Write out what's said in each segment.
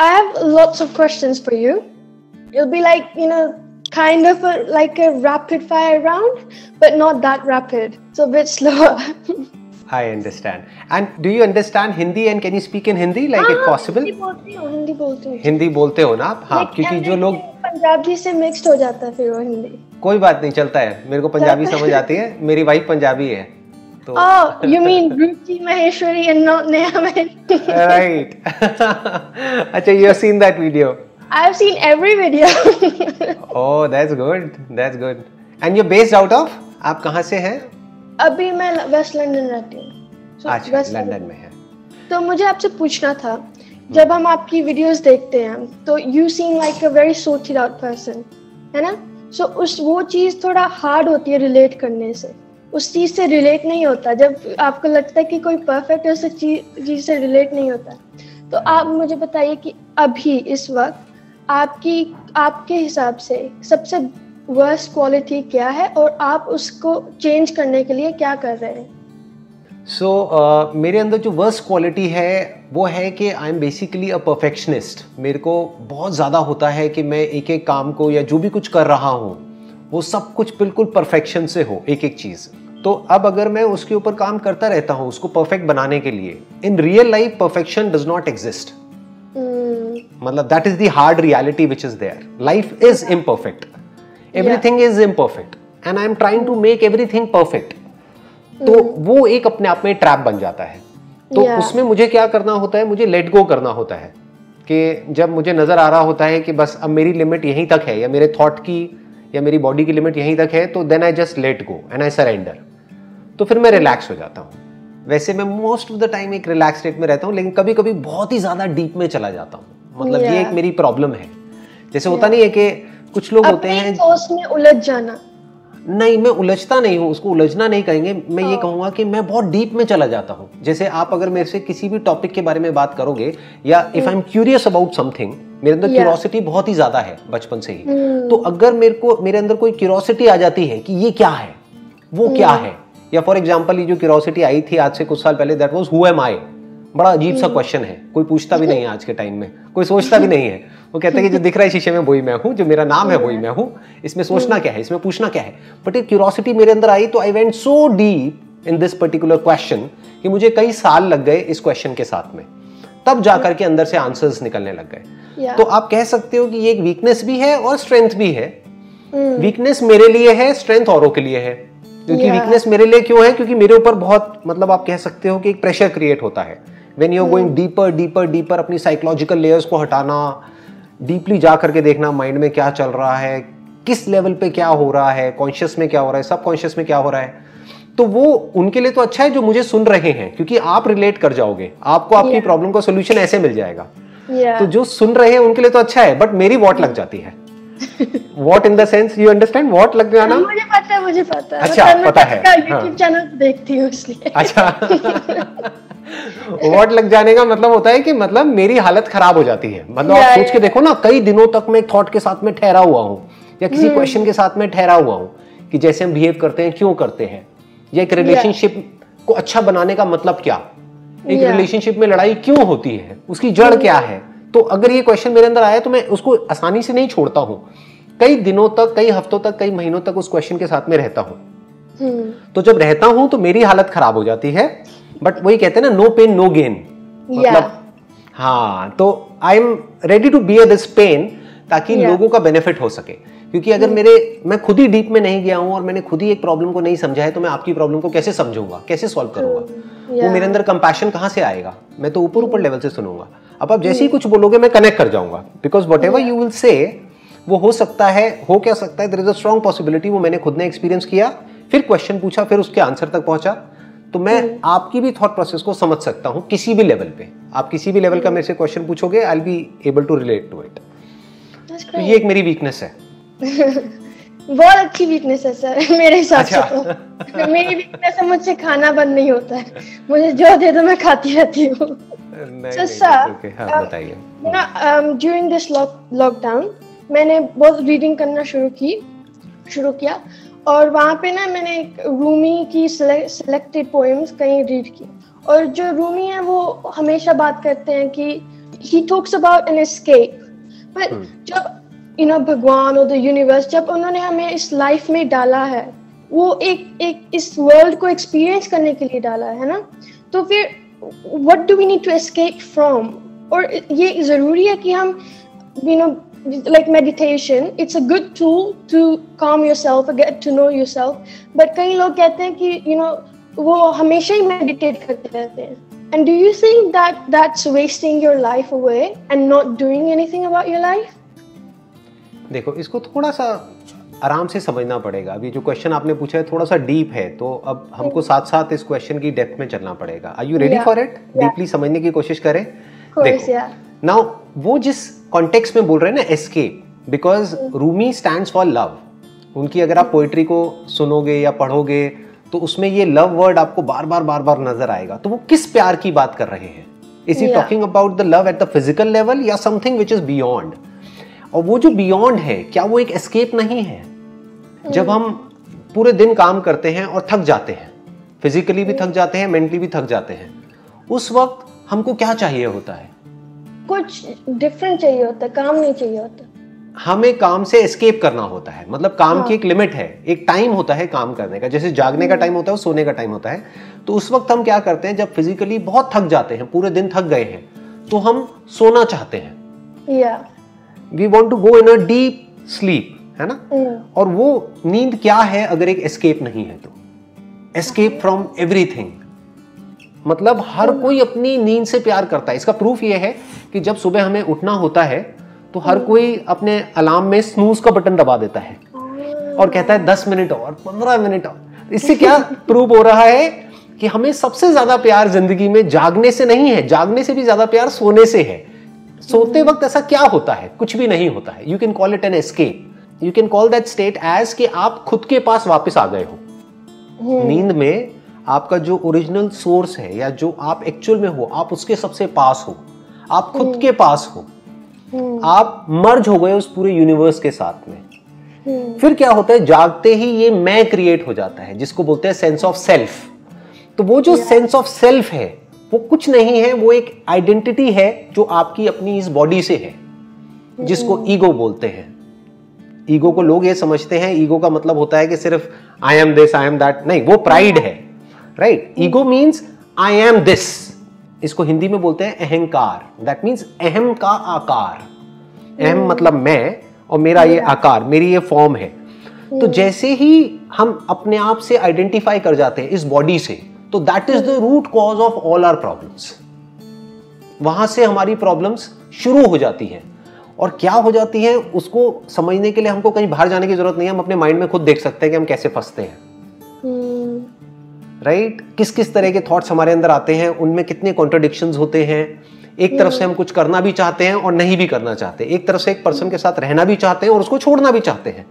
I have lots of questions for you. It'll be like, kind of like a rapid fire round, but not that rapid. So a bit slower. I understand. And do you understand Hindi and can you speak in Hindi like if possible? Hindi बोलती हूँ. हिंदी बोलते हो ना आप? हाँ, क्योंकि जो लोग पंजाबी से मिक्स्ड हो जाता है फिर वो हिंदी. कोई बात नहीं, चलता है. मेरे को पंजाबी समझ आती है. मेरी वाइफ पंजाबी है. तो Oh, you mean Ruchi Maheshwari and not Neha Maheshwari? Right. अच्छा, you have seen that video? I've seen every video. Oh, that's good. That's good. And you're based out of? आप कहाँ से हैं? अभी मैं वेस्ट लंदन रहती हूँ. अच्छा, लंदन में है. तो मुझे आपसे पूछना था, जब हम आपकी वीडियोस देखते हैं तो you seem like a very sorted out person, है ना? So वो चीज़ थोड़ा हार्ड होती है रिलेट करने से. उस चीज़ से रिलेट नहीं होता. जब आपको लगता है कि कोई परफेक्ट है, उस चीज़ से रिलेट नहीं होता. तो आप मुझे बताइए कि अभी इस वक्त आपके हिसाब से सबसे वर्स्ट क्वालिटी क्या है और आप उसको चेंज करने के लिए क्या कर रहे हैं? मेरे अंदर जो वर्स्ट क्वालिटी है वो है कि I am basically a perfectionist. मेरे को बहुत ज़्यादा होता है कि मैं एक एक काम को या जो भी कुछ कर रहा हूँ वो सब कुछ बिल्कुल परफेक्शन से हो, एक एक चीज़. तो अब अगर मैं उसके ऊपर काम करता रहता हूँ उसको परफेक्ट बनाने के लिए, in real life perfection does not exist. मतलब that is the hard reality which is there. Life is imperfect, everything is imperfect and I am trying to make everything perfect. तो वो एक अपने आप में ट्रैप बन जाता है. तो उसमें मुझे क्या करना होता है, मुझे लेट गो करना होता है. कि जब मुझे नजर आ रहा होता है कि बस अब मेरी लिमिट यहीं तक है या मेरे थॉट की या मेरी बॉडी की लिमिट यहीं तक है, तो then I just let go and I surrender. तो फिर मैं रिलैक्स हो जाता हूँ. वैसे मैं मोस्ट ऑफ द टाइम एक रिलैक्स स्टेट में रहता हूँ, लेकिन कभी कभी बहुत ही ज्यादा डीप में चला जाता हूँ. मतलब ये एक मेरी प्रॉब्लम है. जैसे होता नहीं है कि कुछ लोग होते हैं सोच में उलझ जाना. नहीं, मैं उलझता नहीं हूँ, उसको उलझना नहीं कहेंगे. मैं ये कहूँगा कि मैं बहुत डीप में चला जाता हूँ. जैसे आप अगर मेरे से किसी भी टॉपिक के बारे में बात करोगे या if I am curious about something, मेरे अंदर क्यूरियोसिटी बहुत ही ज्यादा है बचपन से ही. तो अगर मेरे अंदर कोई क्यूरियोसिटी आ जाती है कि ये क्या है, वो क्या है, या फॉर एग्जाम्पल ये जो क्यूरियोसिटी आई थी आज से कुछ साल पहले, दैट वाज हु एम आई. बड़ा अजीब सा क्वेश्चन है, कोई पूछता भी नहीं है आज के टाइम में, कोई सोचता भी नहीं है. वो कहते हैं कि जो दिख रहा है शीशे में वही मैं हूँ, जो मेरा नाम है वही मैं हूँ, इसमें सोचना क्या है, इसमें पूछना क्या है. बट एक क्यूरियोसिटी मेरे अंदर आई तो I went so deep in this particular question कि मुझे कई साल लग गए इस क्वेश्चन के साथ में, तब जाकर के अंदर से आंसर्स निकलने लग गए. तो आप कह सकते हो कि ये एक वीकनेस भी है और स्ट्रेंथ भी है. वीकनेस मेरे लिए है, स्ट्रेंथ औरों के लिए है. क्योंकि वीकनेस मेरे लिए क्यों है, क्योंकि मेरे ऊपर बहुत, मतलब आप कह सकते हो कि एक प्रेशर क्रिएट होता है. When you are going deeper deeper deeper, अपनी साइकोलॉजिकल लेयर्स को हटाना, डीपली जा करके देखना माइंड में क्या चल रहा है, किस लेवल पे क्या हो रहा है, कॉन्शियस में क्या हो रहा है, सब कॉन्शियस में क्या हो रहा है. तो वो उनके लिए तो अच्छा है जो मुझे सुन रहे हैं, क्योंकि आप रिलेट कर जाओगे, आपको आपकी प्रॉब्लम का सोल्यूशन ऐसे मिल जाएगा. तो जो सुन रहे हैं उनके लिए तो अच्छा है. बट मेरी वॉट लग जाती है. What in the sense, you understand what लग जाना? मुझे पता है. अच्छा, पता है. YouTube चैनल देखती हूँ इसलिए. अच्छा. वॉट लग जाने का मतलब होता है कि मतलब मेरी हालत खराब हो जाती है. मतलब आप सोच के देखो ना, कई दिनों तक मैं थॉट के साथ में ठहरा हुआ हूँ या किसी क्वेश्चन के साथ में ठहरा हुआ हूँ कि जैसे हम बिहेव करते हैं क्यों करते हैं, या एक रिलेशनशिप को अच्छा बनाने का मतलब क्या, एक रिलेशनशिप में लड़ाई क्यों होती है, उसकी जड़ क्या है. तो अगर ये क्वेश्चन मेरे अंदर आया तो मैं उसको आसानी से नहीं छोड़ता हूँ. कई दिनों तक, कई हफ्तों तक, कई महीनों तक उस क्वेश्चन के साथ में रहता हूँ. तो जब रहता हूँ तो मेरी हालत खराब हो जाती है. बट वही कहते हैं ना, नो पेन नो गेन. मतलब हाँ, तो I am ready to bear this pain ताकि लोगों का बेनिफिट हो सके. क्योंकि अगर मैं खुद ही डीप में नहीं गया हूं और मैंने खुद ही एक प्रॉब्लम को नहीं समझा है, तो मैं आपकी प्रॉब्लम को कैसे समझूंगा, कैसे सॉल्व करूंगा. वो मेरे अंदर कंपैशन कहां से आएगा? मैं तो ऊपर ऊपर लेवल से सुनूंगा. अब आप जैसे ही कुछ बोलोगे मैं कनेक्ट कर जाऊंगा, because whatever you will say वो हो सकता है, हो क्या सकता है, there is a strong possibility वो मैंने खुद ने एक्सपीरियंस किया, फिर क्वेश्चन पूछा, फिर उसके आंसर तक पहुंचा. तो मैं आपकी भी थॉट प्रोसेस को समझ सकता हूं किसी भी लेवल पे. आप किसी भी लेवल का मेरे से क्वेश्चन पूछोगे, I will be able to relate to it. तो ये एक मेरी वीकनेस है. बहुत अच्छी वीकनेस है सर, मेरे हिसाब से. तो मेरी वीकनेस है, मुझसे खाना बंद नहीं होता है. मुझे जो दे दो मैं खाती रहती हूँ. So sir, during this lockdown मैंने बहुत रीडिंग करना शुरू किया और वहाँ पे ना मैंने रूमी की सेलेक्टेड पोएम्स कहीं रीड की. और जो रूमी है वो हमेशा बात करते हैं कि he talks about an escape, but जब भगवान और द यूनिवर्स जब उन्होंने हमें इस लाइफ में डाला है, वो एक इस वर्ल्ड को एक्सपीरियंस करने के लिए डाला है ना, तो फिर what do we need to escape from? और ये जरूरी है कि हम like meditation, it's a good tool to calm yourself or get to know yourself, but कई लोग कहते हैं कि वो हमेशा ही meditate करते रहते हैं. And do you think that that's wasting your life away and not doing anything about your life? देखो, इसको थोड़ा सा आराम से समझना पड़ेगा. अभी जो क्वेश्चन आपने पूछा है थोड़ा सा डीप है, तो अब हमको साथ साथ इस क्वेश्चन की डेप्थ में चलना पड़ेगा. Are you ready for it? Deeply समझने की कोशिश करें. देखो, नाउ वो जिस कॉन्टेक्स्ट में बोल रहे हैं ना, escape, because Rumi stands for love. उनकी अगर आप पोएट्री को सुनोगे या पढ़ोगे तो उसमें ये लव वर्ड आपको बार बार नजर आएगा. तो वो किस प्यार की बात कर रहे हैं? Is he talking about the love at the physical level या समथिंग विच इज बियॉन्ड? और वो जो बियॉन्ड है, क्या वो एक एस्केप नहीं है? जब हम पूरे दिन काम करते हैं और थक जाते हैं, फिजिकली भी थक जाते हैं, मेंटली भी थक जाते हैं, उस वक्त हमको क्या चाहिए होता है? कुछ डिफरेंट चाहिए होता है, काम नहीं चाहिए होता. हमें काम से एस्केप करना होता है. मतलब काम की एक लिमिट है, एक टाइम होता है काम करने का. जैसे जागने का टाइम होता है, सोने का टाइम होता है. तो उस वक्त हम क्या करते हैं, जब फिजिकली बहुत थक जाते हैं, पूरे दिन थक गए हैं, तो हम सोना चाहते हैं. We want to go in a deep sleep, है ना? और वो नींद क्या है अगर एक एस्केप नहीं है? तो एस्केप फ्रॉम एवरीथिंग. मतलब हर कोई अपनी नींद से प्यार करता है. इसका प्रूफ ये है कि जब सुबह हमें उठना होता है तो हर कोई अपने अलार्म में स्नूज का बटन दबा देता है और कहता है 10 मिनट और, 15 मिनट और. इससे क्या प्रूव हो रहा है कि हमें सबसे ज्यादा प्यार जिंदगी में जागने से नहीं है. जागने से भी ज्यादा प्यार सोने से है. सोते वक्त ऐसा क्या होता है? कुछ भी नहीं होता है. You can call it an escape. You can call that state as कि आप खुद के पास वापस आ गए हो. नींद में आपका जो ओरिजिनल सोर्स है या जो आप एक्चुअल में हो, आप उसके सबसे पास हो. आप खुद के पास हो. आप मर्ज हो गए उस पूरे यूनिवर्स के साथ में. फिर क्या होता है, जागते ही ये मैं क्रिएट हो जाता है, जिसको बोलते हैं सेंस ऑफ सेल्फ. तो वो जो सेंस ऑफ सेल्फ है वो कुछ नहीं है, वो एक आइडेंटिटी है जो आपकी अपनी इस बॉडी से है, जिसको ईगो बोलते हैं. ईगो को लोग ये समझते हैं, ईगो का मतलब होता है कि सिर्फ I am this, I am that. नहीं, वो प्राइड है, right? Ego means I am this. इसको हिंदी में बोलते हैं अहंकार. दैट मीन्स अहम का आकार. अहम मतलब मैं, और मेरा ये आकार, मेरी ये फॉर्म है. तो जैसे ही हम अपने आप से आइडेंटिफाई कर जाते हैं इस बॉडी से, तो that is the root cause of all our problems. वहां से हमारी प्रॉब्लम्स शुरू हो जाती हैं. और क्या हो जाती है उसको समझने के लिए हमको कहीं बाहर जाने की जरूरत नहीं है. हम अपने माइंड में खुद देख सकते हैं कि हम कैसे फंसते हैं, राइट? किस किस तरह के थॉट्स हमारे अंदर आते हैं, उनमें कितने कॉन्ट्रडिक्शंस होते हैं. एक तरफ से हम कुछ करना भी चाहते हैं और नहीं भी करना चाहते. एक तरफ से एक पर्सन के साथ रहना भी चाहते हैं और उसको छोड़ना भी चाहते हैं.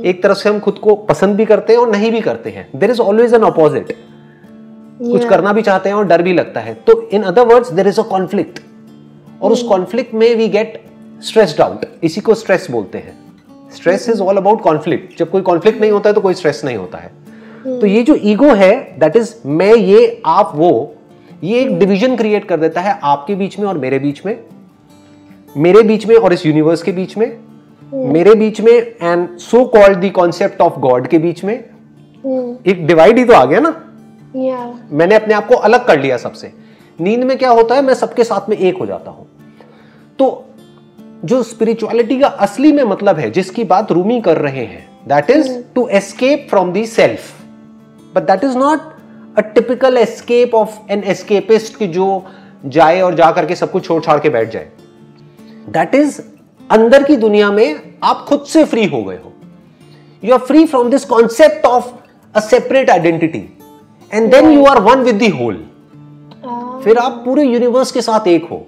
एक तरफ से हम खुद को पसंद भी करते हैं और नहीं भी करते हैं. There is always an opposite. कुछ करना भी चाहते हैं और डर भी लगता है. तो in other words there is a conflict. और उस कॉन्फ्लिक्ट में वी गेट स्ट्रेस्ड आउट. इसी को स्ट्रेस बोलते हैं. Stress is all about conflict. जब कोई कॉन्फ्लिक्ट नहीं होता है तो कोई स्ट्रेस नहीं होता है. तो ये जो ईगो है, दैट इज मैं, ये, आप, वो, ये एक डिवीजन क्रिएट कर देता है आपके बीच में और मेरे बीच में, मेरे बीच में और इस यूनिवर्स के बीच में, मेरे बीच में and so called the concept of God के बीच में. एक डिवाइड ही तो आ गया ना. मैंने अपने आप को अलग कर लिया सबसे. नींद में क्या होता है, मैं सबके साथ में एक हो जाता हूं. तो जो स्पिरिचुअलिटी का असली में मतलब है, जिसकी बात रूमी कर रहे हैं, that is to escape from the self. But that is not a typical escape of an escapist कि जो जाए और जा करके सब कुछ छोड़ छाड़ के बैठ जाए. दैट इज अंदर की दुनिया में आप खुद से फ्री हो गए हो. You are free from this concept of a separate identity and then you are one with the whole. फिर आप पूरे यूनिवर्स के साथ एक हो.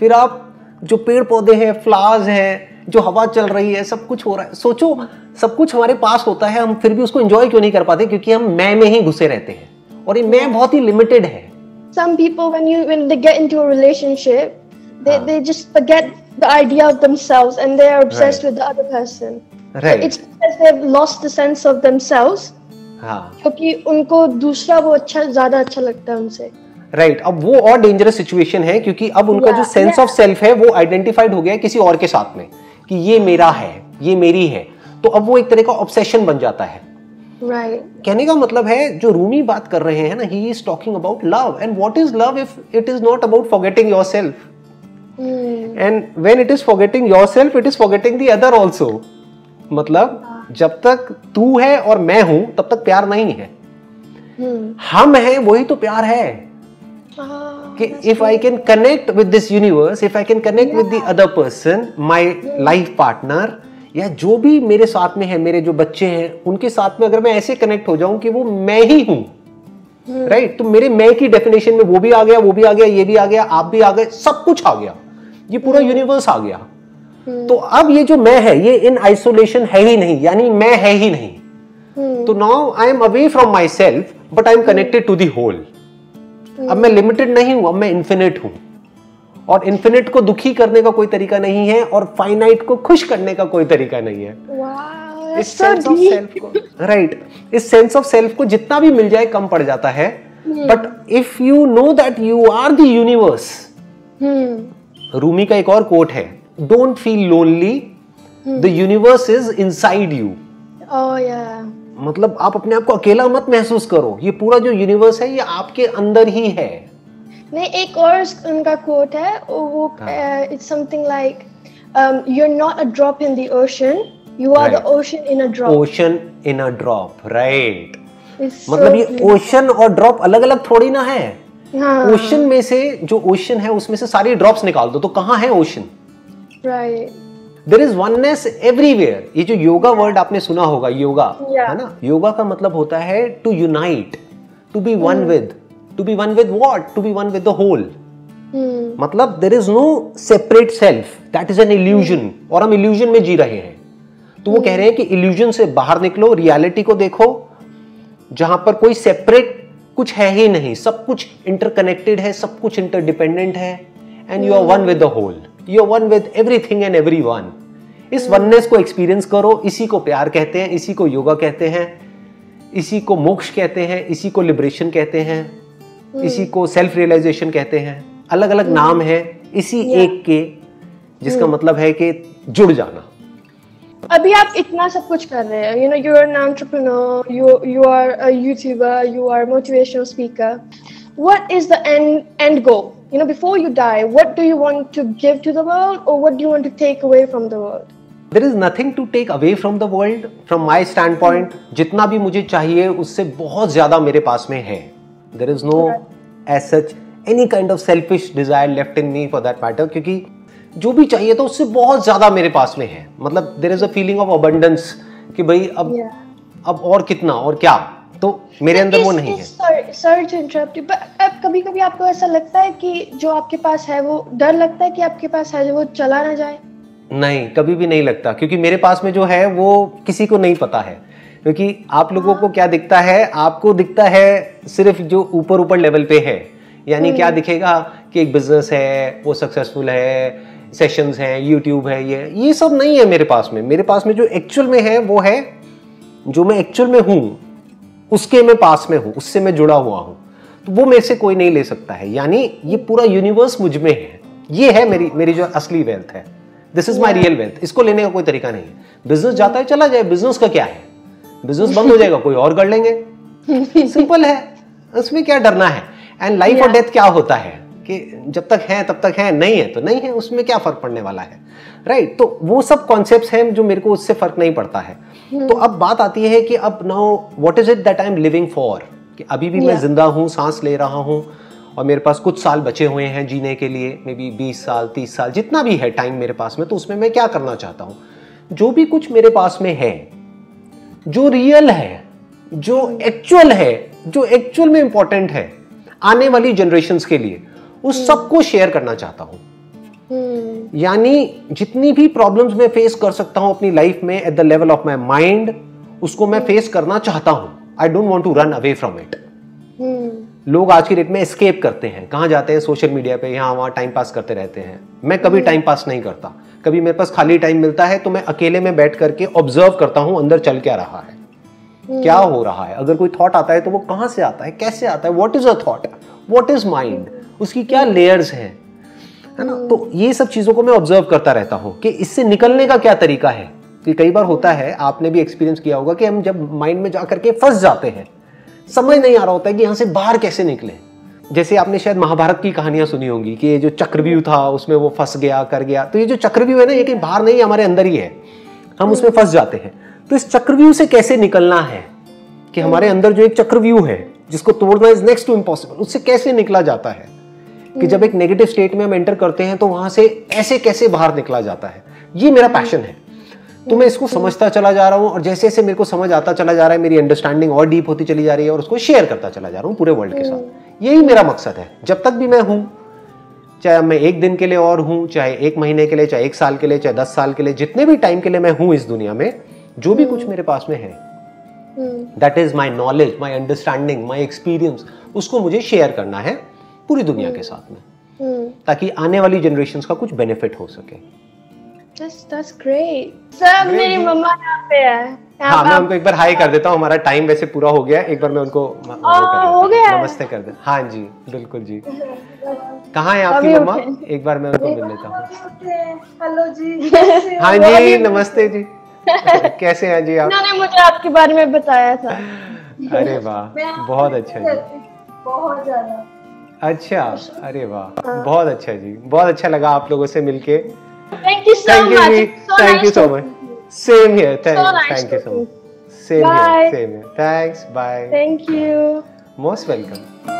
फिर आप जो पेड़ पौधे हैं, फ्लावर्स हैं, जो हवा चल रही है, सब कुछ हो रहा है. सोचो, सब कुछ हमारे पास होता है, हम फिर भी उसको एंजॉय क्यों नहीं कर पाते? क्योंकि हम मैं में ही घुसे रहते हैं और ये मैं बहुत ही लिमिटेड है. Some people when they get into a relationship, they just forget the idea of themselves and they are obsessed with the other person. Right. It's because they've lost the sense of themselves. हाँ. क्योंकि उनको दूसरा वो अच्छा, ज्यादा अच्छा लगता है उनसे. राइट अब वो और डेंजरस सिचुएशन है, क्योंकि अब उनका जो सेंस ऑफ सेल्फ है वो आइडेंटिफाइड हो गया है किसी और के साथ में, कि ये मेरा है, ये मेरी है, तो अब वो एक तरह का ऑब्सेशन बन जाता है। कहने का मतलब है जो रूमी बात कर रहे हैं ना, he is talking about love, and what is love if it is not about forgetting yourself, and when it is forgetting yourself it is forgetting the other also. मतलब जब तक तू है और मैं हूं तब तक प्यार नहीं है, हम हैं वही तो प्यार है। कि if I can connect with this universe, if I can connect with the other person, my life partner, या जो भी मेरे साथ में है, मेरे जो बच्चे हैं उनके साथ में अगर मैं ऐसे कनेक्ट हो जाऊं कि वो मैं ही हूं, राइट, तो मेरे मैं की डेफिनेशन में वो भी आ गया, वो भी आ गया, ये भी आ गया, आप भी आ गए, सब कुछ आ गया, ये पूरा यूनिवर्स आ गया। तो अब ये जो मैं है ये इन आइसोलेशन है ही नहीं, यानी मैं है ही नहीं। तो now I am away from my self but I am connected to the whole. अब मैं लिमिटेड नहीं हूं, अब मैं इन्फिनिट हूं, और इन्फिनिट को दुखी करने का कोई तरीका नहीं है और फाइनाइट को खुश करने का कोई तरीका नहीं है। इस सेंस ऑफ सेल्फ को, राइट, इस सेंस ऑफ सेल्फ को जितना भी मिल जाए कम पड़ जाता है। But if you know that you are the universe, Rumi का एक और कोट है, don't feel lonely, the universe is inside you. मतलब आप अपने आप को अकेला मत महसूस करो, ये पूरा जो यूनिवर्स है ये आपके अंदर ही है। नहीं, एक और उनका कोट है, वो it's something like you are not a drop in the ocean, you are the ocean in a drop. Ocean in a drop, right. मतलब ये ओशन और ड्रॉप अलग अलग थोड़ी ना है। ओशन में से जो ओशन है उसमें से सारी ड्रॉप्स निकाल दो तो कहाँ है ocean, right. There is oneness everywhere. ये जो योगा वर्ड आपने सुना होगा, योगा, है ना, योगा का मतलब होता है to unite, to be one with, to be one with what, to be one with the whole. मतलब there is no separate self, that is an illusion, और हम इल्यूजन में जी रहे हैं। तो वो कह रहे हैं कि इल्यूजन से बाहर निकलो, रियलिटी को देखो, जहां पर कोई सेपरेट कुछ है ही नहीं, सब कुछ इंटरकनेक्टेड है, सब कुछ इंटरडिपेंडेंट है, and you are one with the whole, you are one with everything and everyone. इस वननेस को एक्सपीरियंस करो, इसी को प्यार कहते हैं, इसी को योगा कहते हैं, इसी को मोक्ष कहते हैं, इसी को लिबरेशन कहते हैं, इसी को सेल्फ रियलाइजेशन कहते हैं। अलग अलग नाम है इसी एक के, जिसका मतलब है कि जुड़ जाना। अभी आप इतना सब कुछ कर रहे हैं, you are an entrepreneur, you are a YouTuber, you are motivational speaker. What is the end goal? Before you die, what do you want to give to the world, or what do you want to take away from the world? There is nothing to take away from the world, from my standpoint. जितना भी मुझे चाहिए उससे बहुत ज्यादा मेरे पास में है। There is no as such any kind of selfish desire left in me for that matter, क्योंकि जो भी चाहिए तो उससे बहुत ज्यादा मेरे पास में है। मतलब there is a feeling of abundance कि भाई अब और कितना और क्या, तो मेरे अंदर वो नहीं है। Sorry to interrupt you, but अब कभी-कभी आपको ऐसा लगता है कि जो आपके पास है, वो डर लगता है कि आपके पास है जो वो चला ना जाए? नहीं, कभी भी नहीं लगता, क्योंकि मेरे पास में जो है वो किसी को नहीं पता है। क्योंकि आप लोगों को क्या दिखता है, आपको दिखता है सिर्फ जो ऊपर ऊपर लेवल पे है, यानी क्या दिखेगा कि एक बिजनेस है, वो सक्सेसफुल है, सेशंस हैं, यूट्यूब है, ये सब नहीं है मेरे पास में। मेरे पास में जो एक्चुअल में है वो है जो मैं एक्चुअल में हूँ, उसके मैं पास में हूं, उससे मैं जुड़ा हुआ हूं, तो वो मेरे से कोई नहीं ले सकता है। यानी ये पूरा यूनिवर्स मुझ में है, ये है मेरी जो असली वेल्थ है। This is my real wealth. इसको लेने का कोई तरीका नहीं है। बिजनेस जाता है चला जाए, बिजनेस का क्या है, बिजनेस बंद हो जाएगा, कोई और कर लेंगे, सिंपल है, उसमें क्या डरना है। एंड लाइफ और डेथ क्या होता है कि जब तक है तब तक है, नहीं है तो नहीं है, उसमें क्या फर्क पड़ने वाला है, राइट। तो वो सब कॉन्सेप्ट्स हैं जो मेरे को उससे फर्क नहीं पड़ता है। तो अब बात आती है कि अब now what is it that I am living for, कि अभी भी मैं जिंदा हूँ, सांस ले रहा हूँ, और मेरे पास कुछ साल बचे हुए हैं जीने के लिए, मे बी 20 साल 30 साल जितना भी है टाइम मेरे पास में, तो उसमें मैं क्या करना चाहता हूँ। जो भी कुछ मेरे पास में है, जो रियल है, जो एक्चुअल है, जो एक्चुअल में इंपॉर्टेंट है आने वाली जनरेशंस के लिए, उस सबको शेयर करना चाहता हूँ। यानी जितनी भी प्रॉब्लम्स मैं फेस कर सकता हूं अपनी लाइफ में at the level of my mind, उसको मैं फेस करना चाहता हूं। I don't want to run away from it. लोग आज की डेट में एस्केप करते हैं, कहां जाते हैं, सोशल मीडिया पे, यहां वहां टाइम पास करते रहते हैं। मैं कभी टाइम पास नहीं करता। कभी मेरे पास खाली टाइम मिलता है तो मैं अकेले में बैठ करके ऑब्जर्व करता हूं अंदर चल क्या रहा है, क्या हो रहा है। अगर कोई थॉट आता है तो वो कहां से आता है, कैसे आता है, what is a thought, what is mind, उसकी क्या लेयर्स है ना। तो ये सब चीजों को मैं ऑब्जर्व करता रहता हूँ कि इससे निकलने का क्या तरीका है। कि कई बार होता है, आपने भी एक्सपीरियंस किया होगा कि हम जब माइंड में जाकर के फंस जाते हैं, समझ नहीं आ रहा होता है कि यहाँ से बाहर कैसे निकले। जैसे आपने शायद महाभारत की कहानियां सुनी होंगी कि ये जो चक्रव्यूह था उसमें वो फंस गया, कर गया। तो ये जो चक्रव्यूह है ना, ये कहीं बाहर नहीं, हमारे अंदर ही है, हम उसमें फंस जाते हैं। तो इस चक्रव्यूह से कैसे निकलना है, कि हमारे अंदर जो एक चक्रव्यूह है जिसको तोड़ना इज नेक्स्ट टू इम्पॉसिबल, उससे कैसे निकला जाता है। कि जब एक नेगेटिव स्टेट में हम एंटर करते हैं तो वहां से ऐसे कैसे बाहर निकला जाता है, ये मेरा पैशन है। तो मैं इसको समझता चला जा रहा हूँ, और जैसे जैसे मेरे को समझ आता चला जा रहा है, मेरी अंडरस्टैंडिंग और डीप होती चली जा रही है, और उसको शेयर करता चला जा रहा हूँ पूरे वर्ल्ड के साथ। यही मेरा मकसद है। जब तक भी मैं हूँ, चाहे मैं एक दिन के लिए और हूँ, चाहे एक महीने के लिए, चाहे एक साल के लिए, चाहे 10 साल के लिए, जितने भी टाइम के लिए मैं हूँ इस दुनिया में, जो भी कुछ मेरे पास में है, that is my knowledge, my understanding, my experience, उसको मुझे शेयर करना है पूरी दुनिया के साथ में, ताकि आने वाली जनरेशंस का कुछ बेनिफिट हो सके। That's great. सर मेरी मम्मा यहाँ पे है। हाँ, मैं उनको एक बार हाई कर देता हूँ। हमारा टाइम वैसे पूरा हो गया है, एक बार मैं उनको हो गया, नमस्ते कर दे। हाँ जी, बिल्कुल जी। कहाँ है आपकी मम्मा? एक बार मैं उनको मिल लेता हूँ। हेलो जी। हाँ जी, नमस्ते जी। कैसे हैं जी आप? उन्होंने मुझे आपके बारे में बताया था। अरे वाह, बहुत अच्छा जी। बहुत ज्यादा। अच्छा, अरे वाह, बहुत अच्छा जी, बहुत अच्छा लगा आप लोगों से मिलके। Thank you so much. Thank you so much. Same here. Thank you so much. Same Bye. here. Same here. Thanks. Bye. Thank you. Most welcome.